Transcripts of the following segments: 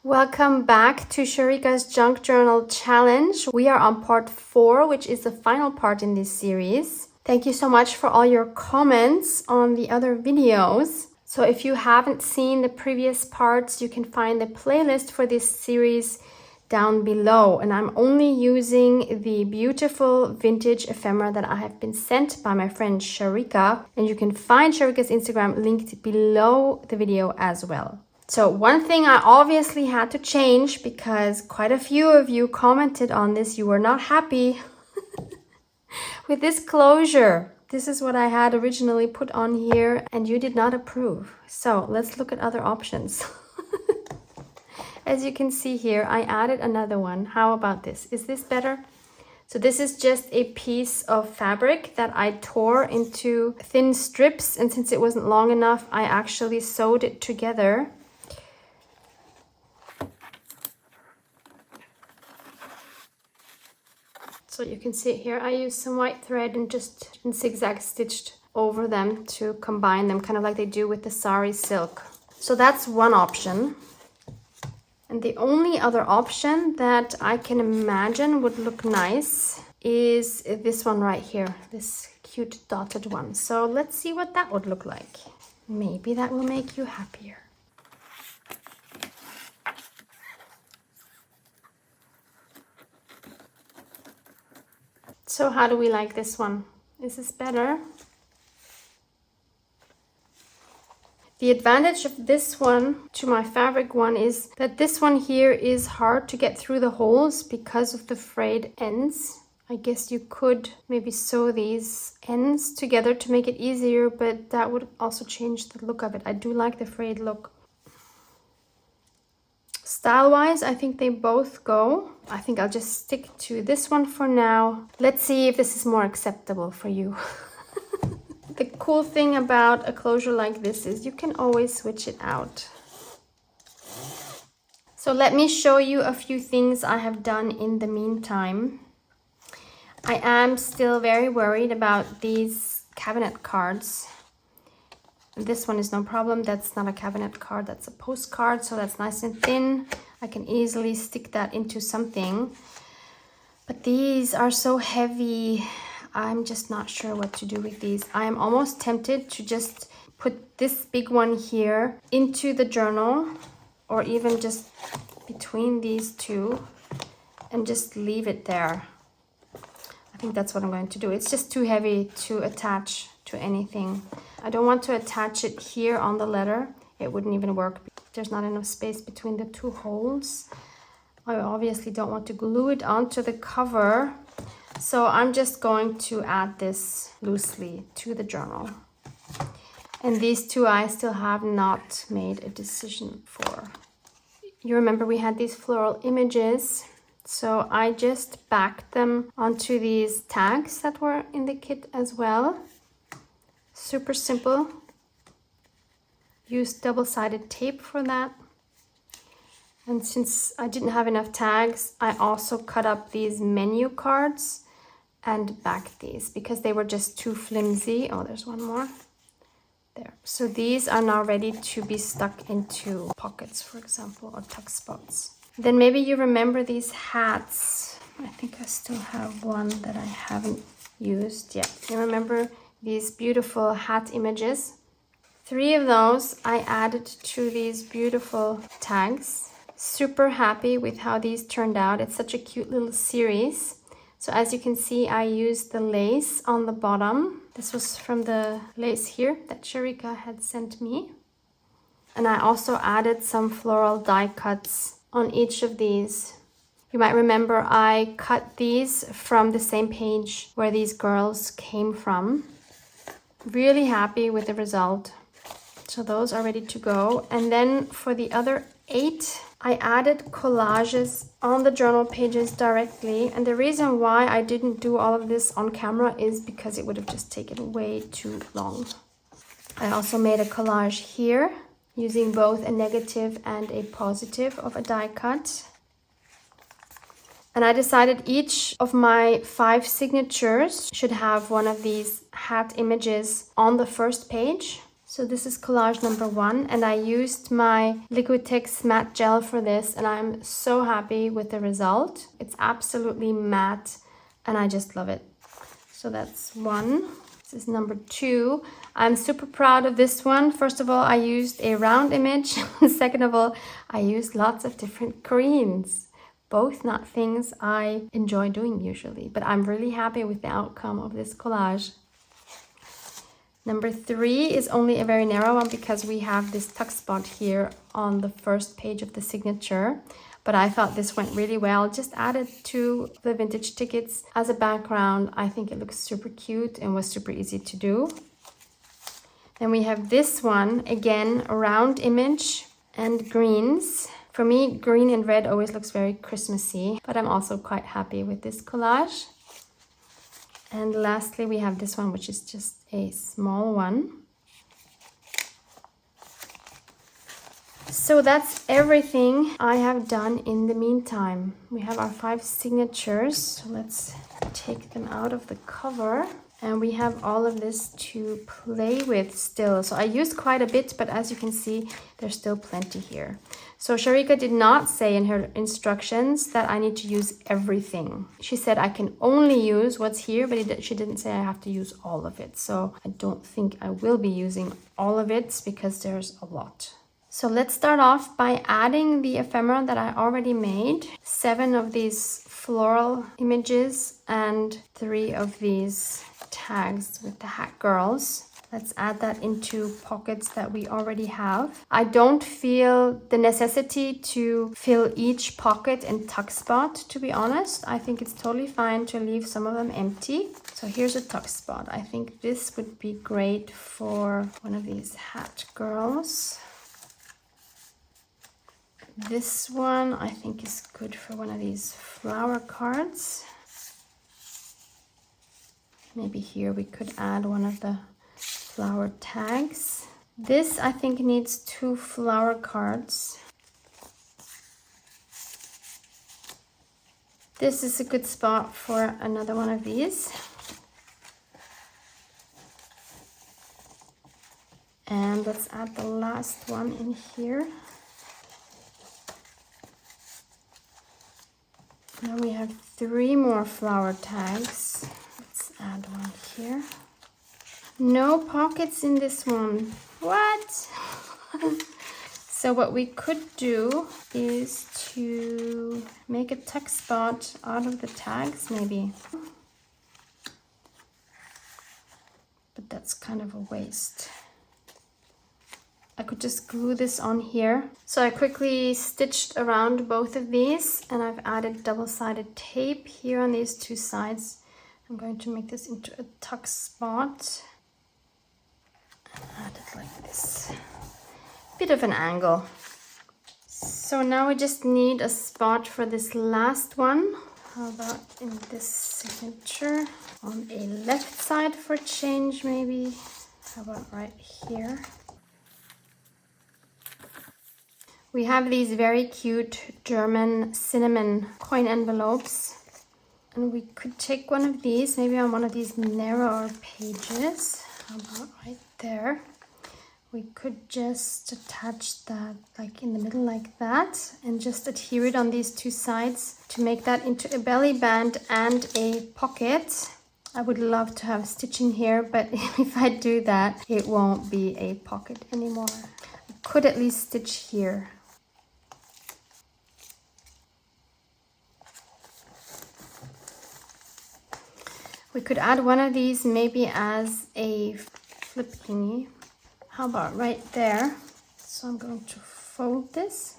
Welcome back to Shariqa's Junk Journal Challenge. We are on part 4, which is the final part in this series. Thank you so much for all your comments on the other videos. So if you haven't seen the previous parts, you can find the playlist for this series down below. And I'm only using the beautiful vintage ephemera that I have been sent by my friend Shariqa. And you can find Shariqa's Instagram linked below the video as well. So one thing I obviously had to change because quite a few of you commented on this. You were not happy with this closure. This is what I had originally put on here and you did not approve. So let's look at other options. As you can see here, I added another one. How about this? Is this better? So this is just a piece of fabric that I tore into thin strips, and since it wasn't long enough, I actually sewed it together. So you can see it here, I used some white thread and just zigzag stitched over them to combine them, kind of like they do with the sari silk. So that's one option. And the only other option that I can imagine would look nice is this one right here, this cute dotted one. So let's see what that would look like. Maybe that will make you happier. So how do we like this one? Is this better? The advantage of this one to my fabric one is that this one here is hard to get through the holes because of the frayed ends. I guess you could maybe sew these ends together to make it easier, but that would also change the look of it. I do like the frayed look. Style-wise, I think they both go. I think I'll just stick to this one for now. Let's see if this is more acceptable for you. The cool thing about a closure like this is you can always switch it out. So let me show you a few things I have done in the meantime. I am still very worried about these cabinet cards. This one is no problem. That's not a cabinet card, that's a postcard, so that's nice and thin. I can easily stick that into something. But these are so heavy. I'm just not sure what to do with these. I am almost tempted to just put this big one here into the journal, or even just between these two and just leave it there. I think that's what I'm going to do. It's just too heavy to attach to anything. I don't want to attach it here on the letter. It wouldn't even work. There's not enough space between the two holes. I obviously don't want to glue it onto the cover. So I'm just going to add this loosely to the journal. And these two I still have not made a decision for. You remember we had these floral images. So I just backed them onto these tags that were in the kit as well. Super simple. Used double-sided tape for that. And since I didn't have enough tags, I also cut up these menu cards and backed these because they were just too flimsy. Oh, there's one more. There. So these are now ready to be stuck into pockets, for example, or tuck spots. Then maybe you remember these hats. I think I still have one that I haven't used yet. You remember these beautiful hat images? 3 of those I added to these beautiful tags. Super happy with how these turned out. It's such a cute little series. So as you can see, I used the lace on the bottom. This was from the lace here that Shariqa had sent me. And I also added some floral die cuts on each of these. You might remember I cut these from the same page where these girls came from. Really happy with the result. So those are ready to go. And then for the other 8, I added collages on the journal pages directly. And the reason why I didn't do all of this on camera is because it would have just taken way too long. I also made a collage here using both a negative and a positive of a die cut. And I decided each of my 5 signatures should have one of these hat images on the first page. So this is collage number 1, and I used my Liquitex matte gel for this, and I'm so happy with the result. It's absolutely matte and I just love it. So that's 1. This is number 2. I'm super proud of this one. First of all, I used a round image. Second of all, I used lots of different greens. Both not things I enjoy doing usually, but I'm really happy with the outcome of this collage. Number 3 is only a very narrow one because we have this tuck spot here on the first page of the signature. But I thought this went really well. Just added to the vintage tickets as a background. I think it looks super cute and was super easy to do. Then we have this one, again, a round image and greens. For me, green and red always looks very Christmassy, but I'm also quite happy with this collage. And lastly, we have this one, which is just a small one. So that's everything I have done in the meantime. We have our 5 signatures. So let's take them out of the cover. And we have all of this to play with still. So I used quite a bit, but as you can see, there's still plenty here. So Shariqa did not say in her instructions that I need to use everything. She said I can only use what's here, but she didn't say I have to use all of it. So I don't think I will be using all of it because there's a lot. So let's start off by adding the ephemera that I already made. 7 of these floral images and 3 of these tags with the hat girls. Let's add that into pockets that we already have. I don't feel the necessity to fill each pocket and tuck spot, to be honest. I think it's totally fine to leave some of them empty. So here's a tuck spot. I think this would be great for one of these hat girls. This one I think is good for one of these flower cards. Maybe here we could add one of the flower tags. This I think needs 2 flower cards. This is a good spot for another one of these. And let's add the last one in here. Now we have 3 more flower tags. Let's add one here. No pockets in this one. What? So what we could do is to make a tuck spot out of the tags maybe. But that's kind of a waste. I could just glue this on here. So I quickly stitched around both of these and I've added double-sided tape here on these 2 sides. I'm going to make this into a tuck spot and add it like this. Bit of an angle. So now we just need a spot for this last one. How about in this signature on a left side for a change maybe? How about right here? We have these very cute German cinnamon coin envelopes. And we could take one of these, maybe on one of these narrower pages. How about right there? We could just attach that like in the middle like that and just adhere it on these 2 sides to make that into a belly band and a pocket. I would love to have stitching here, but if I do that, it won't be a pocket anymore. I could at least stitch here. We could add one of these maybe as a flip thingy. How about right there? So I'm going to fold this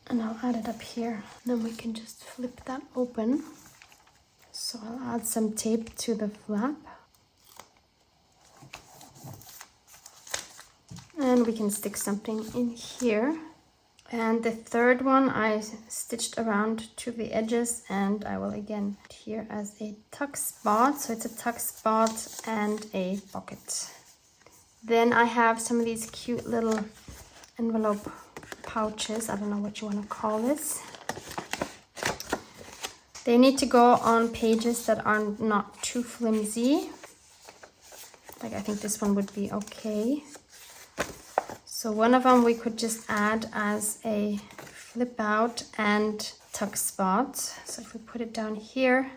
and I'll add it up here. Then we can just flip that open. So I'll add some tape to the flap. And we can stick something in here. And the third one I stitched around to the edges and I will again adhere as a tuck spot. So it's a tuck spot and a pocket. Then I have some of these cute little envelope pouches. I don't know what you want to call this. They need to go on pages that are not too flimsy. Like I think this one would be okay. So one of them we could just add as a flip out and tuck spot. So if we put it down here,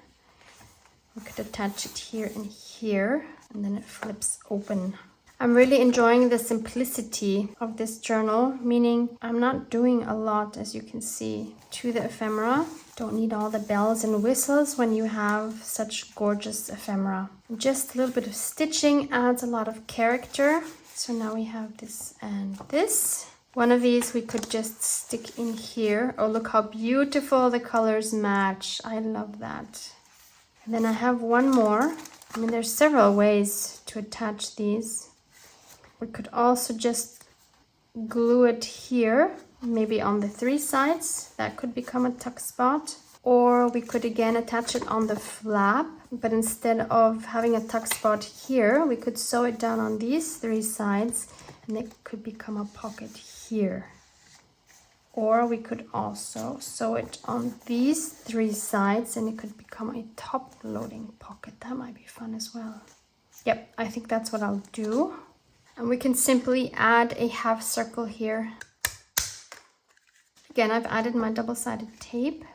we could attach it here and here, and then it flips open. I'm really enjoying the simplicity of this journal, meaning I'm not doing a lot, as you can see, to the ephemera. Don't need all the bells and whistles when you have such gorgeous ephemera. Just a little bit of stitching adds a lot of character. So now we have this and this. One of these we could just stick in here. Oh, look how beautiful the colors match. I love that. And then I have one more. I mean, there's several ways to attach these. We could also just glue it here, maybe on the 3 sides. That could become a tuck spot. Or we could again attach it on the flap, but instead of having a tuck spot here, we could sew it down on these 3 sides and it could become a pocket here. Or we could also sew it on these 3 sides and it could become a top loading pocket. That might be fun as well. Yep, I think that's what I'll do. And we can simply add a half circle here. Again, I've added my double-sided tape.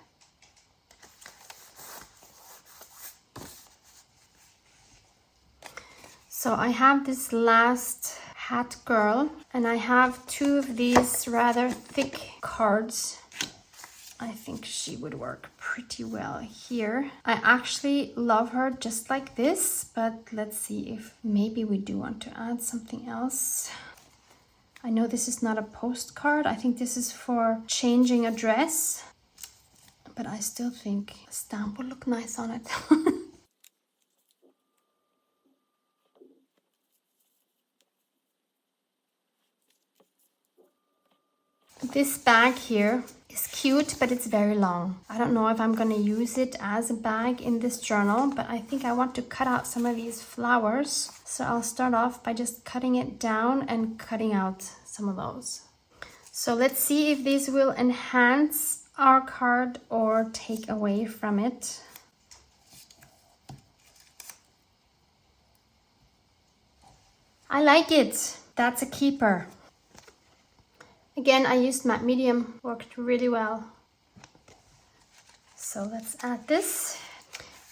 So I have this last hat girl, and I have 2 of these rather thick cards. I think she would work pretty well here. I actually love her just like this, but let's see if maybe we do want to add something else. I know this is not a postcard. I think this is for changing address, but I still think a stamp will look nice on it. This bag here is cute, but it's very long. I don't know if I'm going to use it as a bag in this journal, but I think I want to cut out some of these flowers. So I'll start off by just cutting it down and cutting out some of those. So let's see if these will enhance our card or take away from it. I like it. That's a keeper. Again, I used matte medium, worked really well. So let's add this.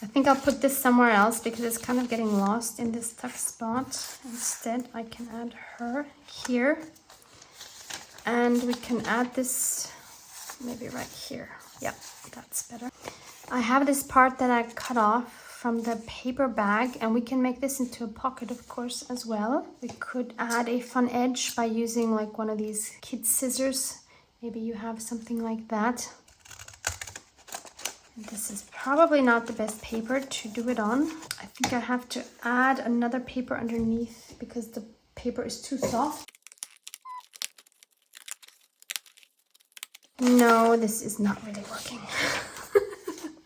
I think I'll put this somewhere else because it's kind of getting lost in this tuck spot. Instead, I can add her here. And we can add this maybe right here. Yep, that's better. I have this part that I cut off from the paper bag, and we can make this into a pocket, of course, as well. We could add a fun edge by using like one of these kid scissors. Maybe you have something like that. And this is probably not the best paper to do it on. I think I have to add another paper underneath because the paper is too soft. No, this is not really working.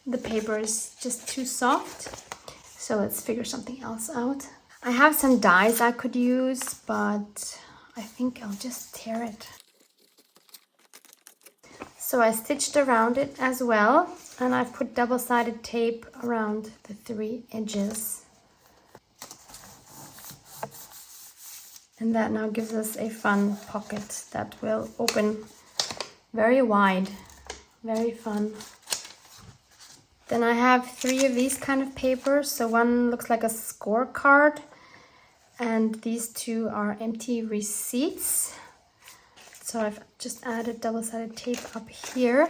The paper is just too soft. So let's figure something else out. I have some dies I could use, but I think I'll just tear it. So I stitched around it as well, and I've put double-sided tape around the 3 edges. And that now gives us a fun pocket that will open very wide. Very fun. Then I have 3 of these kind of papers. So one looks like a scorecard, and these 2 are empty receipts. So I've just added double-sided tape up here.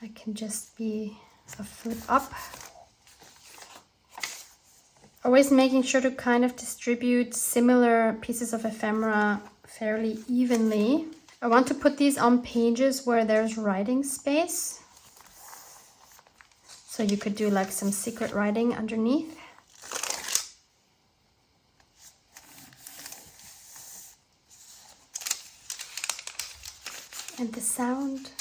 That can just be a flip up. Always making sure to kind of distribute similar pieces of ephemera fairly evenly. I want to put these on pages where there's writing space. So you could do like some secret writing underneath. And the sound.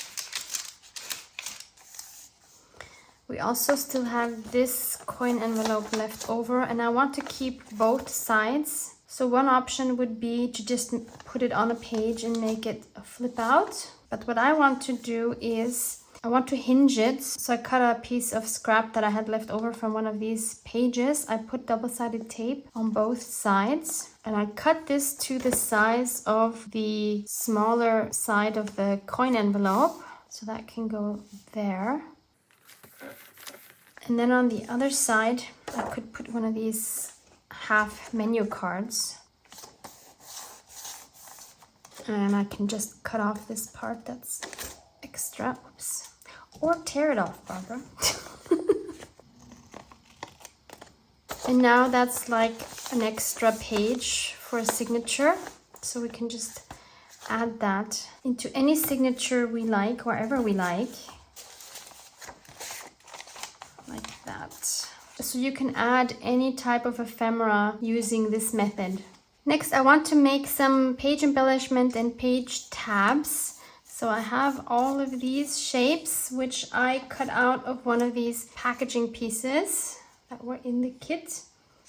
We also still have this coin envelope left over, and I want to keep both sides. So one option would be to just put it on a page and make it a flip out. But what I want to do is I want to hinge it, so I cut a piece of scrap that I had left over from one of these pages. I put double-sided tape on both sides, and I cut this to the size of the smaller side of the coin envelope, so that can go there. And then on the other side, I could put one of these half menu cards. And I can just cut off this part that's extra. Oops. Or tear it off, Barbara. And now that's like an extra page for a signature. So we can just add that into any signature we like, wherever we like. Like that. So you can add any type of ephemera using this method. Next, I want to make some page embellishment and page tabs. So I have all of these shapes, which I cut out of one of these packaging pieces that were in the kit.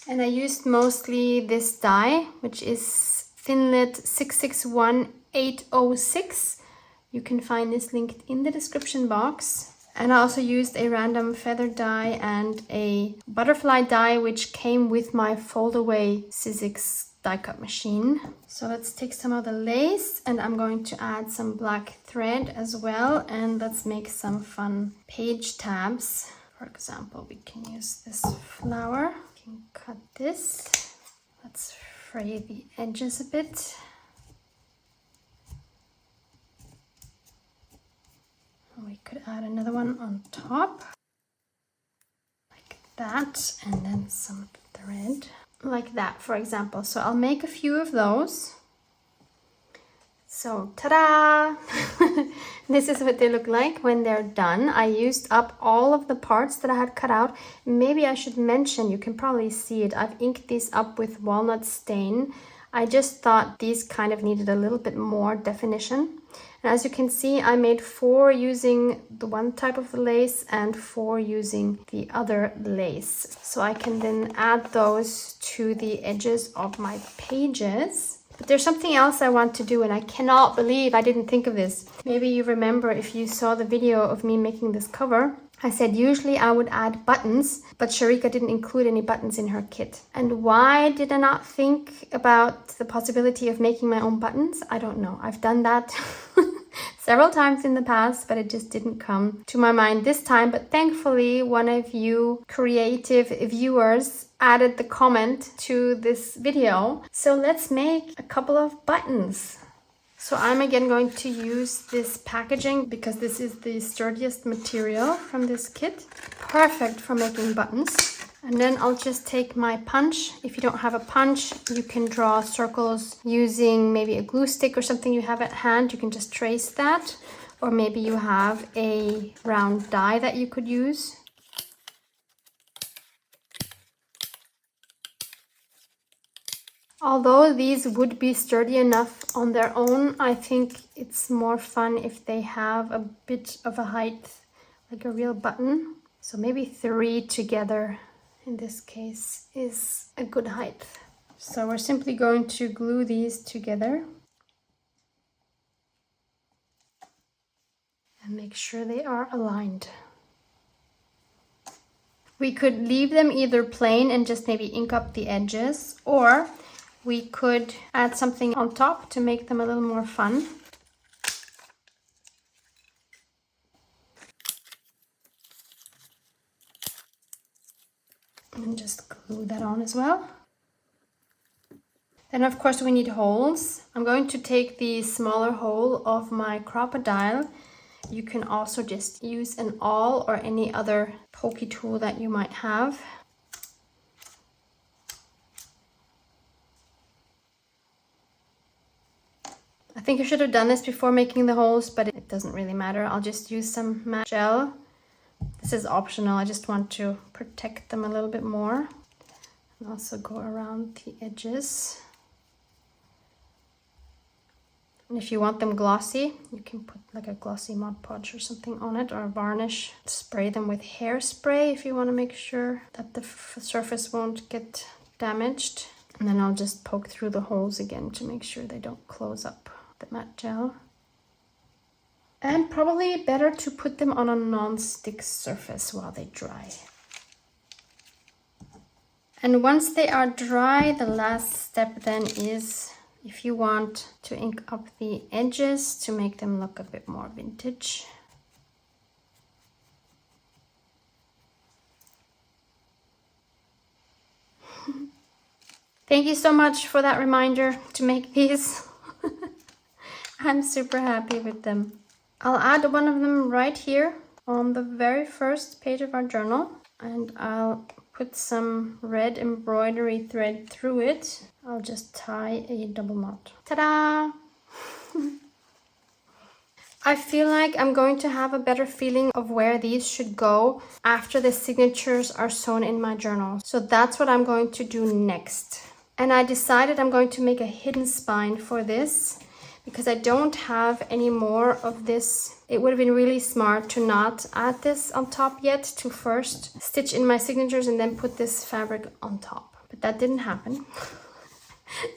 And I used mostly this die, which is Thinlit 661806. You can find this linked in the description box. And I also used a random feather die and a butterfly die, which came with my fold-away Sizzix die cut machine. So let's take some of the lace, and I'm going to add some black thread as well, and let's make some fun page tabs. For example, we can use this flower. We can cut this. Let's fray the edges a bit. We could add another one on top, like that, and then some thread, like that, for example. So I'll make a few of those. So, ta-da! This is what they look like when they're done. I used up all of the parts that I had cut out. Maybe I should mention, you can probably see it, I've inked these up with walnut stain. I just thought these kind of needed a little bit more definition. And as you can see, I made 4 using the one type of lace and 4 using the other lace. So I can then add those to the edges of my pages. But there's something else I want to do, and I cannot believe I didn't think of this. Maybe you remember if you saw the video of me making this cover. I said usually I would add buttons, but Shariqa didn't include any buttons in her kit. And why did I not think about the possibility of making my own buttons? I don't know. I've done that several times in the past, but it just didn't come to my mind this time. But thankfully, one of you creative viewers added the comment to this video. So let's make a couple of buttons. So I'm again going to use this packaging because this is the sturdiest material from this kit. Perfect for making buttons. And then I'll just take my punch. If you don't have a punch, you can draw circles using maybe a glue stick or something you have at hand. You can just trace that. Or maybe you have a round die that you could use. Although these would be sturdy enough on their own, I think it's more fun if they have a bit of a height, like a real button. So maybe 3 together in this case is a good height. So we're simply going to glue these together and make sure they are aligned. We could leave them either plain and just maybe ink up the edges, or we could add something on top to make them a little more fun. And just glue that on as well. Then of course we need holes. I'm going to take the smaller hole of my crocodile. You can also just use an awl or any other pokey tool that you might have. I think I should have done this before making the holes, but it doesn't really matter. I'll just use some matte gel. This is optional. I just want to protect them a little bit more. And also go around the edges. And if you want them glossy, you can put like a glossy Mod Podge or something on it, or varnish. Spray them with hairspray if you want to make sure that the surface won't get damaged. And then I'll just poke through the holes again to make sure they don't close up the matte gel. And probably better to put them on a non-stick surface while they dry. And once they are dry, the last step then is, if you want to ink up the edges to make them look a bit more vintage. Thank you so much for that reminder to make these. I'm super happy with them. I'll add one of them right here on the very first page of our journal, and I'll put some red embroidery thread through it. I'll just tie a double knot. Ta-da! I feel like I'm going to have a better feeling of where these should go after the signatures are sewn in my journal. So that's what I'm going to do next. And I decided I'm going to make a hidden spine for this because I don't have any more of this. It would have been really smart to not add this on top yet, to first stitch in my signatures and then put this fabric on top. But that didn't happen.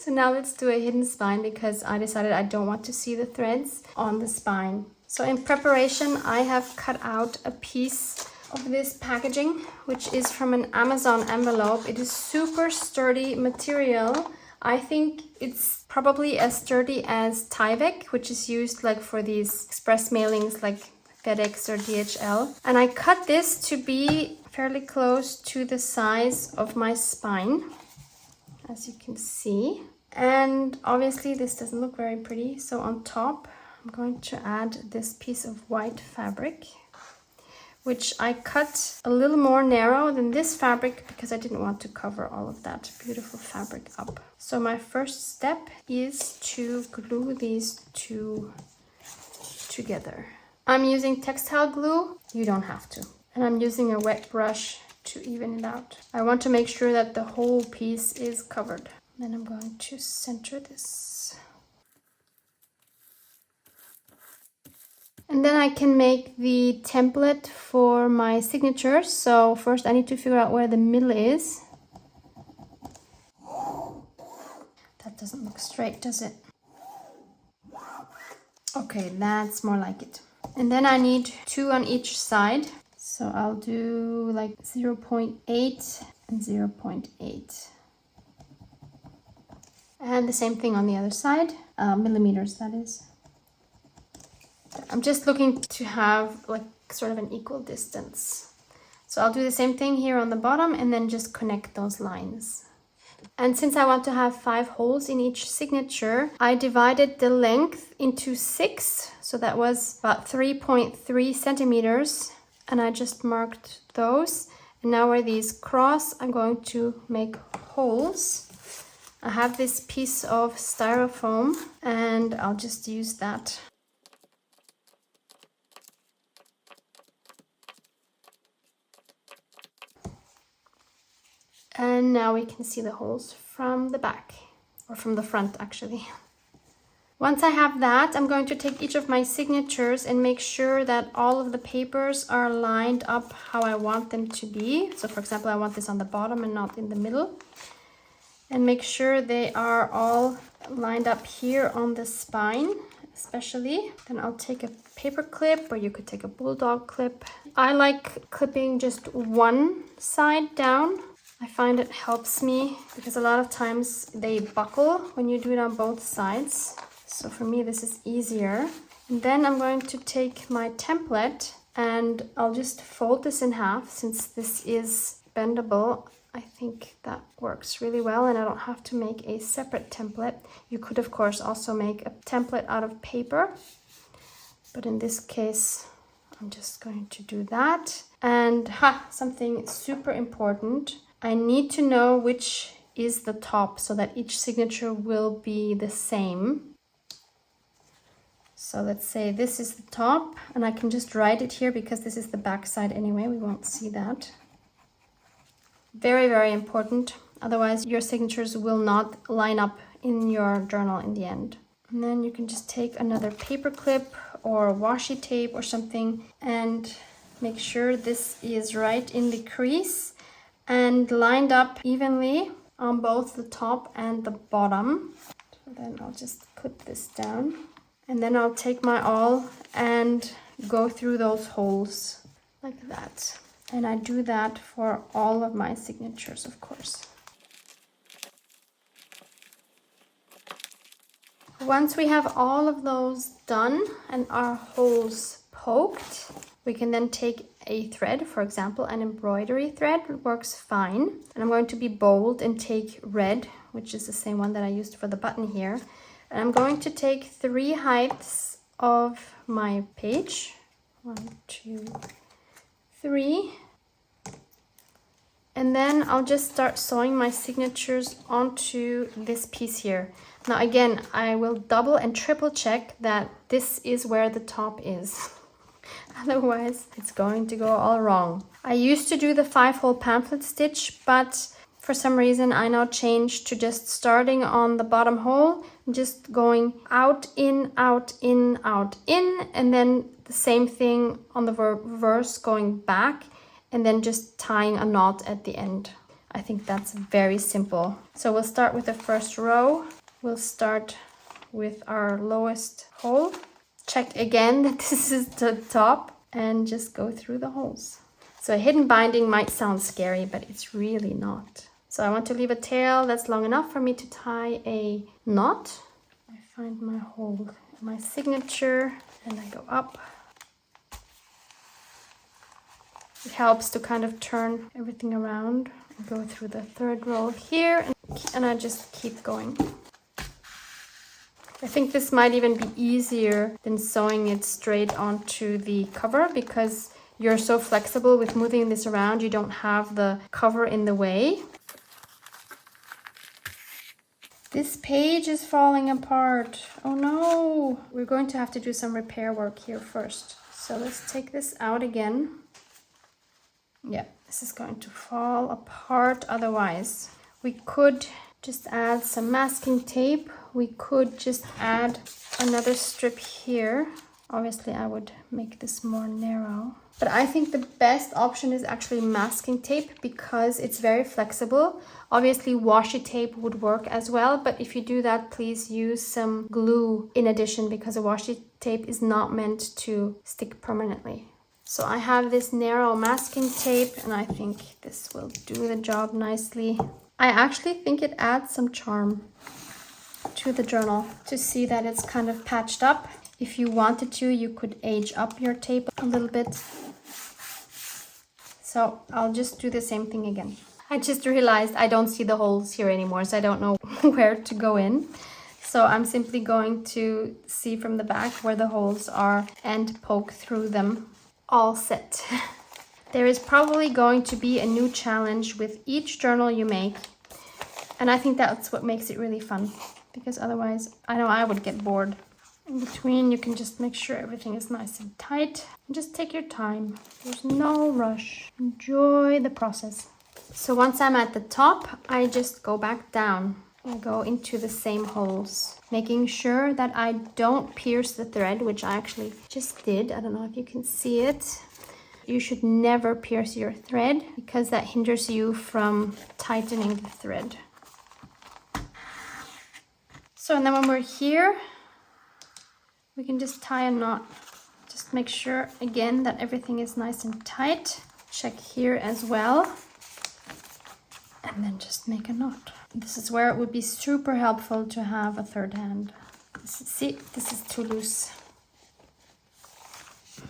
So now let's do a hidden spine because I decided I don't want to see the threads on the spine. So in preparation, I have cut out a piece of this packaging, which is from an Amazon envelope. It is super sturdy material. I think it's probably as sturdy as Tyvek, which is used like for these express mailings like FedEx or DHL. And I cut this to be fairly close to the size of my spine, as you can see. And obviously this doesn't look very pretty. So on top, I'm going to add this piece of white fabric, which I cut a little more narrow than this fabric because I didn't want to cover all of that beautiful fabric up. So my first step is to glue these two together. I'm using textile glue. You don't have to. And I'm using a wet brush to even it out. I want to make sure that the whole piece is covered. Then I'm going to center this. And then I can make the template for my signatures. So first I need to figure out where the middle is. That doesn't look straight, does it? Okay, that's more like it. And then I need 2 on each side. So I'll do like 0.8 and 0.8. And the same thing on the other side, millimeters that is. I'm just looking to have like sort of an equal distance. So I'll do the same thing here on the bottom and then just connect those lines. And since I want to have 5 holes in each signature, I divided the length into 6. So that was about 3.3 centimeters. And I just marked those. And now where these cross, I'm going to make holes. I have this piece of styrofoam and I'll just use that. And now we can see the holes from the back, or from the front actually. Once I have that, I'm going to take each of my signatures and make sure that all of the papers are lined up how I want them to be. So for example, I want this on the bottom and not in the middle. And make sure they are all lined up here on the spine, especially. Then I'll take a paper clip, or you could take a bulldog clip. I like clipping just one side down. I find it helps me because a lot of times they buckle when you do it on both sides. So for me, this is easier. And then I'm going to take my template and I'll just fold this in half. Since this is bendable, I think that works really well and I don't have to make a separate template. You could, of course, also make a template out of paper. But in this case, I'm just going to do that. And something super important. I need to know which is the top so that each signature will be the same. So let's say this is the top, and I can just write it here because this is the back side anyway. We won't see that. Very, very important. Otherwise, your signatures will not line up in your journal in the end. And then you can just take another paper clip or washi tape or something and make sure this is right in the crease and lined up evenly on both the top and the bottom. So then I'll just put this down. And then I'll take my awl and go through those holes like that. And I do that for all of my signatures, of course. Once we have all of those done and our holes poked, we can then take a thread, for example, an embroidery thread works fine. And I'm going to be bold and take red, which is the same one that I used for the button here. And I'm going to take 3 heights of my page. 1, 2, 3. And then I'll just start sewing my signatures onto this piece here. Now again, I will double and triple check that this is where the top is. Otherwise, it's going to go all wrong. I used to do the 5-hole pamphlet stitch, but for some reason I now changed to just starting on the bottom hole, just going out, in, out, in, out, in, and then the same thing on the reverse, going back, and then just tying a knot at the end. I think that's very simple. So we'll start with the first row. We'll start with our lowest hole. Check again that this is the top and just go through the holes. So a hidden binding might sound scary, but it's really not. So I want to leave a tail that's long enough for me to tie a knot. I find my hole, my signature, and I go up. It helps to kind of turn everything around and go through the third row here, and I just keep going. I think this might even be easier than sewing it straight onto the cover because you're so flexible with moving this around, you don't have the cover in the way. This page is falling apart. Oh no! We're going to have to do some repair work here first. So let's take this out again. Yeah, this is going to fall apart otherwise. We could just add some masking tape. We could just add another strip here. Obviously, I would make this more narrow. But I think the best option is actually masking tape because it's very flexible. Obviously, washi tape would work as well, but if you do that, please use some glue in addition because a washi tape is not meant to stick permanently. So I have this narrow masking tape and I think this will do the job nicely. I actually think it adds some charm to the journal to see that it's kind of patched up. If you wanted to, you could age up your tape a little bit. So I'll just do the same thing again. I just realized I don't see the holes here anymore, so I don't know where to go in. So I'm simply going to see from the back where the holes are and poke through them. All set. There is probably going to be a new challenge with each journal you make. And I think that's what makes it really fun. Because otherwise, I know I would get bored. In between, you can just make sure everything is nice and tight. And just take your time. There's no rush. Enjoy the process. So once I'm at the top, I just go back down. I go into the same holes, making sure that I don't pierce the thread, which I actually just did. I don't know if you can see it. You should never pierce your thread because that hinders you from tightening the thread. So, and then when we're here, we can just tie a knot. Just make sure again that everything is nice and tight. Check here as well. And then just make a knot. This is where it would be super helpful to have a third hand. See, this is too loose.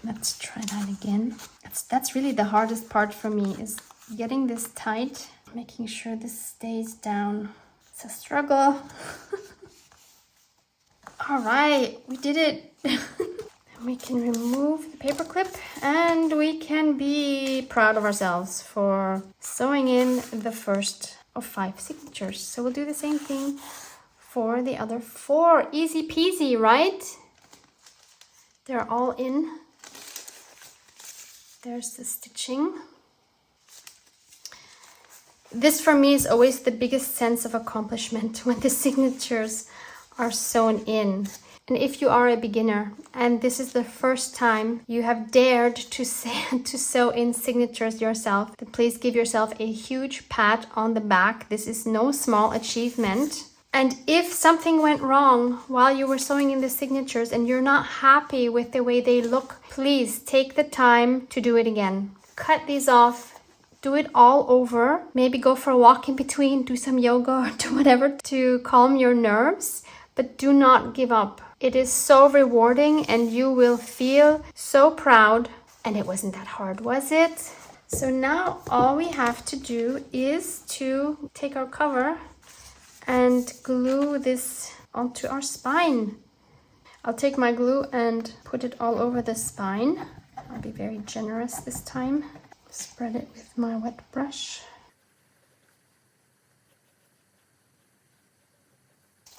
Let's try that again. That's really the hardest part for me, is getting this tight, making sure this stays down. It's a struggle. All right, we did it. We can remove the paper clip and we can be proud of ourselves for sewing in the first of 5 signatures. So we'll do the same thing for the other 4. Easy peasy, right? They're all in. There's the stitching. This for me is always the biggest sense of accomplishment when the signatures are sewn in. And if you are a beginner and this is the first time you have dared to sew in signatures yourself, then please give yourself a huge pat on the back. This is no small achievement. And if something went wrong while you were sewing in the signatures and you're not happy with the way they look, please take the time to do it again. Cut these off, do it all over, maybe go for a walk in between, do some yoga or do whatever to calm your nerves, but do not give up. It is so rewarding and you will feel so proud. And it wasn't that hard, was it? So now all we have to do is to take our cover and glue this onto our spine. I'll take my glue and put it all over the spine. I'll be very generous this time. Spread it with my wet brush.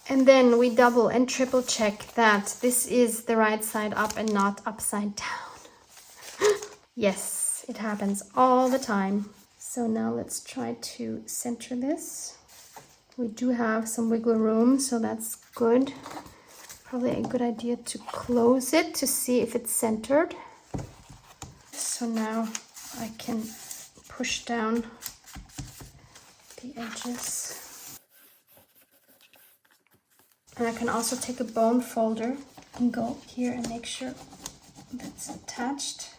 And then we double and triple check that this is the right side up and not upside down. Yes, it happens all the time. So now let's try to center this. We do have some wiggle room, so that's good. Probably a good idea to close it to see if it's centered. So now I can push down the edges. And I can also take a bone folder and go here and make sure that's attached.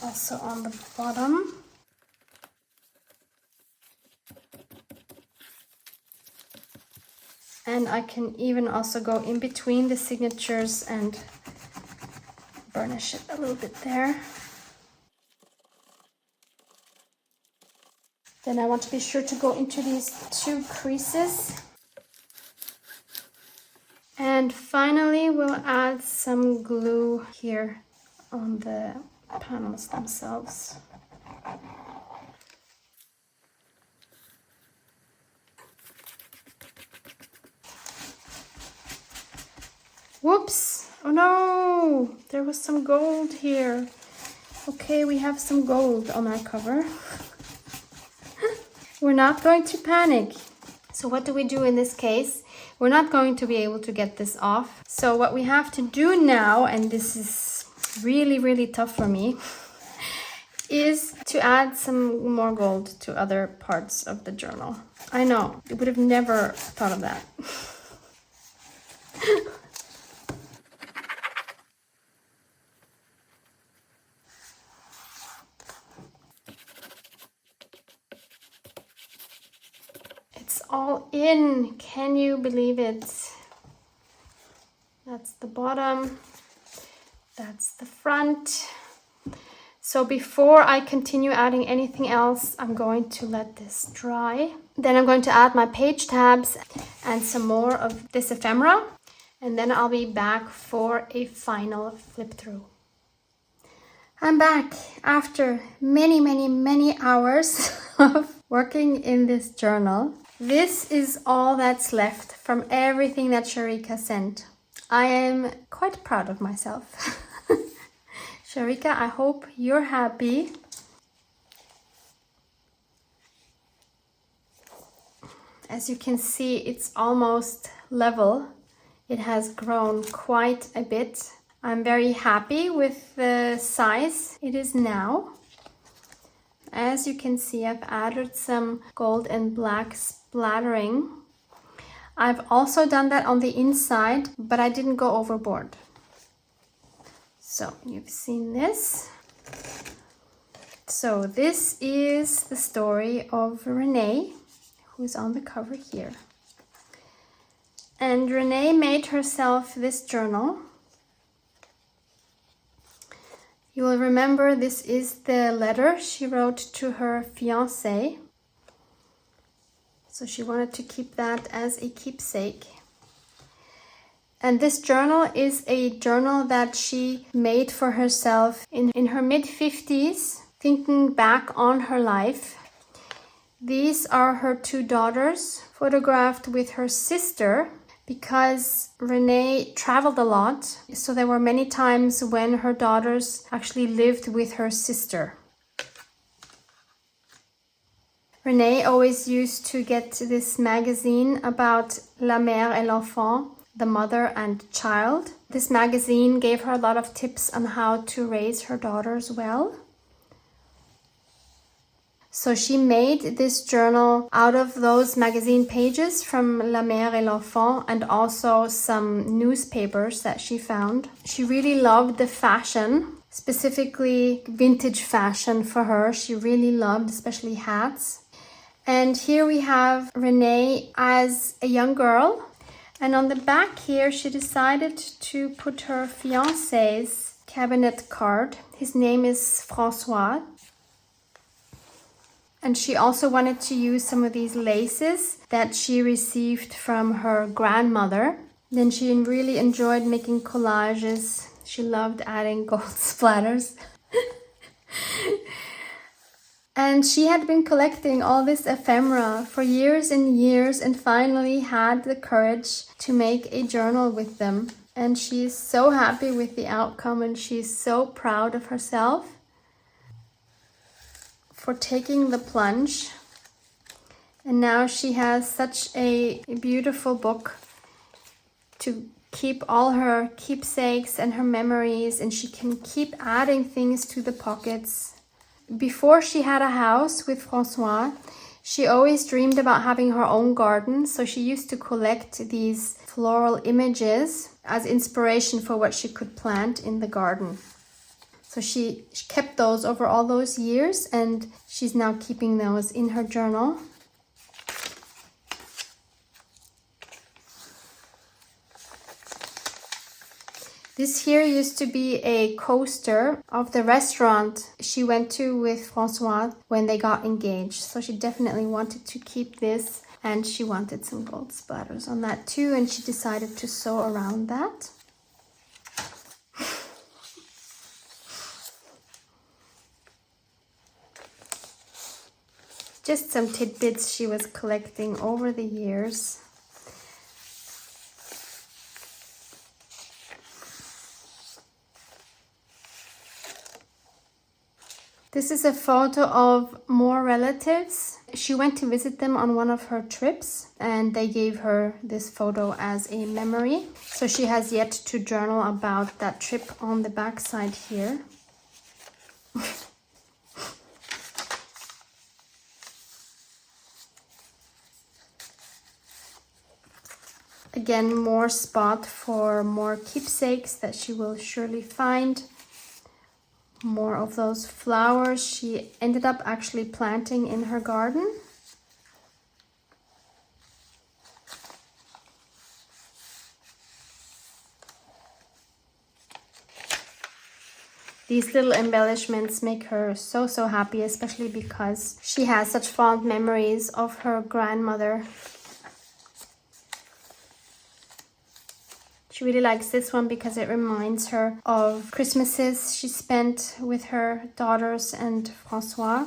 Also on the bottom. And I can even also go in between the signatures and burnish it a little bit there. Then I want to be sure to go into these 2 creases. And finally, we'll add some glue here on the panels themselves. Whoops! Oh no! There was some gold here. Okay, we have some gold on our cover. We're not going to panic. So what do we do in this case? We're not going to be able to get this off. So what we have to do now, and this is really, really tough for me, is to add some more gold to other parts of the journal. I know, I would have never thought of that. It's all in. Can you believe it? That's the bottom. That's the front. So before I continue adding anything else, I'm going to let this dry. Then I'm going to add my page tabs and some more of this ephemera. And then I'll be back for a final flip through. I'm back after many, many, many hours of working in this journal. This is all that's left from everything that Shariqa sent. I am quite proud of myself. Shariqa, I hope you're happy. As you can see, it's almost level. It has grown quite a bit. I'm very happy with the size it is now. As you can see, I've added some gold and black splattering. I've also done that on the inside, but I didn't go overboard. So you've seen this. So this is the story of Renee, who's on the cover here. And Renee made herself this journal. You will remember this is the letter she wrote to her fiancé. So she wanted to keep that as a keepsake. And this journal is a journal that she made for herself in her mid-50s, thinking back on her life. These are her 2 daughters, photographed with her sister, because Renee traveled a lot. So there were many times when her daughters actually lived with her sister. Renee always used to get this magazine about la mère et l'enfant, the mother and child. This magazine gave her a lot of tips on how to raise her daughters well. So she made this journal out of those magazine pages from La Mère et l'Enfant and also some newspapers that she found. She really loved the fashion, specifically vintage fashion for her. She really loved, especially hats. And here we have Renee as a young girl. And on the back here, she decided to put her fiancé's cabinet card. His name is François. And she also wanted to use some of these laces that she received from her grandmother. Then she really enjoyed making collages. She loved adding gold splatters. And she had been collecting all this ephemera for years and years and finally had the courage to make a journal with them. And she's so happy with the outcome and she's so proud of herself for taking the plunge. And now she has such a beautiful book to keep all her keepsakes and her memories, and she can keep adding things to the pockets. Before she had a house with François, she always dreamed about having her own garden, so she used to collect these floral images as inspiration for what she could plant in the garden. So she kept those over all those years and she's now keeping those in her journal. This here used to be a coaster of the restaurant she went to with François when they got engaged. So she definitely wanted to keep this and she wanted some gold splatters on that too, and she decided to sew around that. Just some tidbits she was collecting over the years. This is a photo of more relatives. She went to visit them on one of her trips and they gave her this photo as a memory. So she has yet to journal about that trip on the back side here. Again, more spot for more keepsakes that she will surely find. More of those flowers she ended up actually planting in her garden. These little embellishments make her so happy, especially because she has such fond memories of her grandmother. She really likes this one because it reminds her of Christmases she spent with her daughters and François.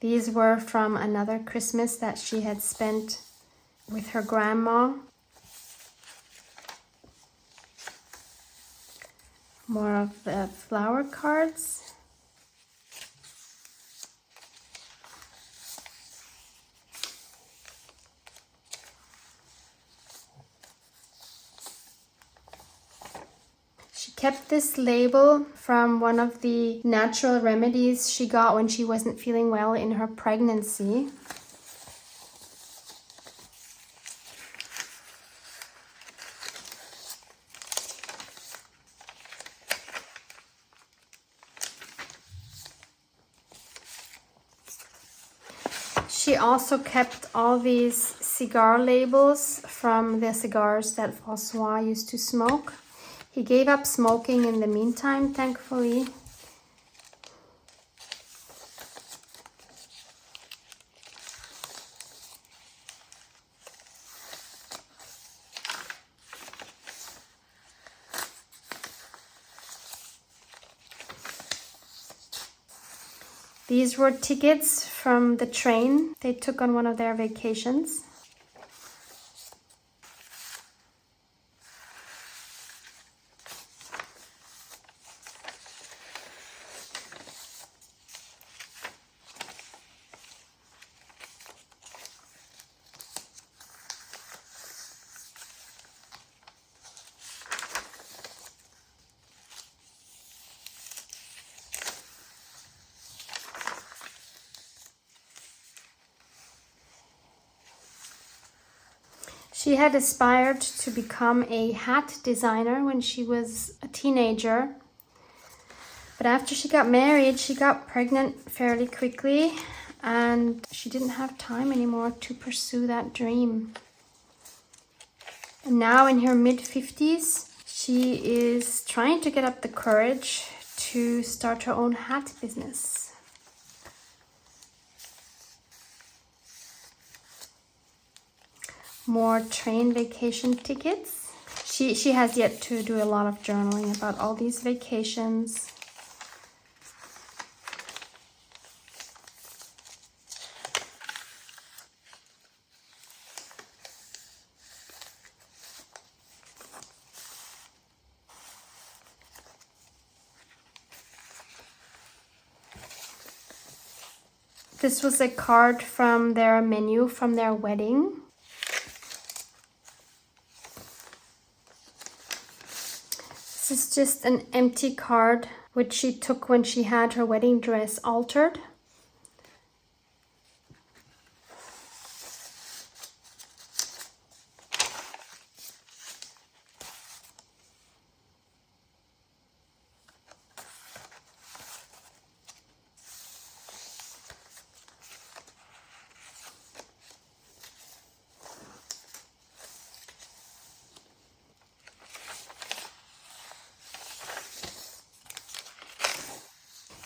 These were from another Christmas that she had spent with her grandma. More of the flower cards. She kept this label from one of the natural remedies she got when she wasn't feeling well in her pregnancy. She also kept all these cigar labels from the cigars that François used to smoke. He gave up smoking in the meantime, thankfully. These were tickets from the train they took on one of their vacations. She had aspired to become a hat designer when she was a teenager. But after she got married, she got pregnant fairly quickly and she didn't have time anymore to pursue that dream. And now in her mid-50s, she is trying to get up the courage to start her own hat business. More train vacation tickets. She has yet to do a lot of journaling about all these vacations. This was a card from their menu from their wedding. This is just an empty card which she took when she had her wedding dress altered.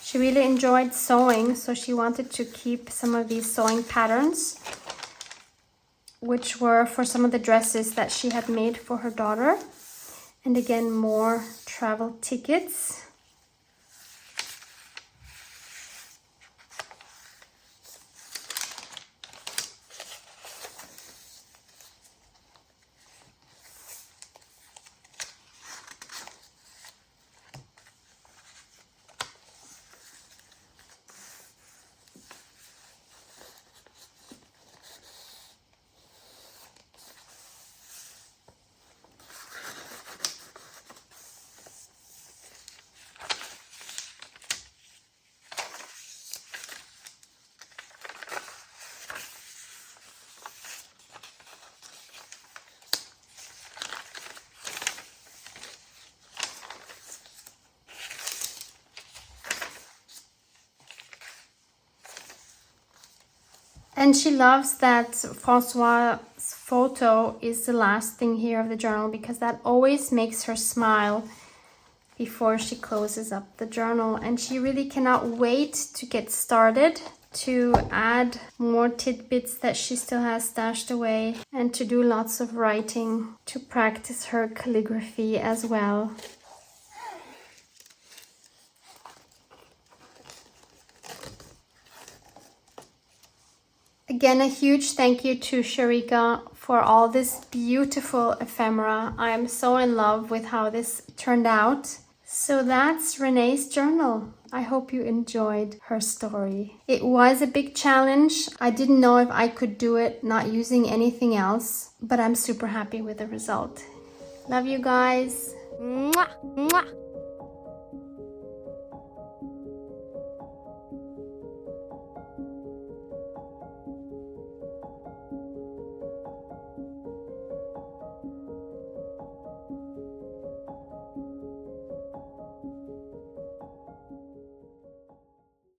She really enjoyed sewing, so she wanted to keep some of these sewing patterns, which were for some of the dresses that she had made for her daughter. And again, more travel tickets. And she loves that Francois' photo is the last thing here of the journal because that always makes her smile before she closes up the journal. And she really cannot wait to get started, to add more tidbits that she still has stashed away, and to do lots of writing to practice her calligraphy as well. Again, a huge thank you to Shariqa for all this beautiful ephemera. I am so in love with how this turned out. So that's Renee's journal. I hope you enjoyed her story. It was a big challenge. I didn't know if I could do it not using anything else, but I'm super happy with the result. Love you guys. Mwah, mwah.